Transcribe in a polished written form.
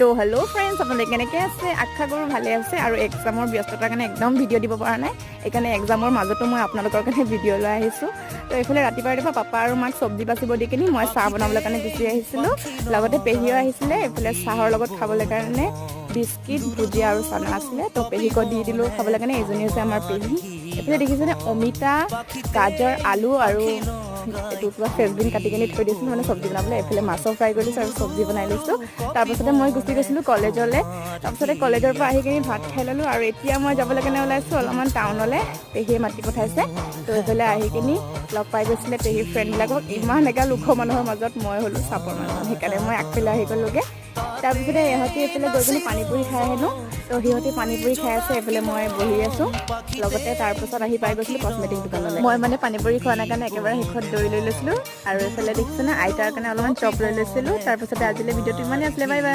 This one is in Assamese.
তো হেল্ল' ফ্ৰেণ্ডছ, আপোনালোকে কেনেকৈ আছে? আশা কৰোঁ ভালে আছে আৰু এক্সামৰ ব্যস্ততাৰ কাৰণে একদম ভিডিঅ' দিব পৰা নাই। সেইকাৰণে এক্সামৰ মাজতো মই আপোনালোকৰ কাৰণে ভিডিঅ' লৈ আহিছোঁ। তো এইফালে ৰাতিপুৱা পাপা আৰু মাক চব্জি বাচিব দি কিনি মই চাহ বনাবলৈ কাৰণে গুচি আহিছিলোঁ। লগতে পেহীও আহিছিলে। এইফালে চাহৰ লগত খাবলৈ কাৰণে বিস্কিট, ভুজিয়া আৰু চানা আছিলে। তো পেহীকো দি দিলোঁ খাবলৈ কাৰণে। এইজনী হৈছে আমাৰ পেহী। এইফালে দেখিছেনে অমিতা, গাজৰ, আলু আৰু এইটো কিবা ফ্ৰেঞ্চবিন কাটি কিনি থৈ দিছিলোঁ মানে চব্জি বনাবলৈ। এইফালে মাছো ফ্ৰাই কৰি লৈছোঁ আৰু চব্জি বনাই লৈছোঁ। তাৰপাছতে মই গুচি গৈছিলোঁ কলেজলৈ। তাৰপিছতে কলেজৰ পৰা আহি কিনি ভাত খাই ল'লোঁ আৰু এতিয়া মই যাবলৈ কাৰণে ওলাইছোঁ অলপমান টাউনলৈ। পেহীয়ে মাতি পঠাইছে। তো এইফালে আহি কিনি লগ পাই গৈছিলে পেহীৰ ফ্ৰেণ্ডবিলাকক। ইমান এগাল ওখ মানুহৰ মাজত মই হ'লোঁ চাপৰ মানুহ, সেইকাৰণে মই আগফালে আহি গ'লোগৈ। তাৰপিছতে ইহঁতি এইফালে গৈ কিনি পানীপুৰি খাই আহিলোঁ। তো সিহঁতি পানীপুৰি খাই আছে, এইফালে মই বহি আছোঁ। লগতে তাৰপাছত আহি পাই গৈছিলোঁ কচমেটিক দোকানলৈ। মই মানে পানীপুৰি খোৱা নাই কাৰণে একেবাৰে শেষত দৈ লৈ লৈছিলোঁ আৰু এইফালে দেখিছেনে আইতাৰ কাৰণে অলপমান চপ লৈ লৈছিলোঁ। তাৰপাছতে আজিলৈ ভিডিঅ'টো ইমানেই আছিলে। Bye bye.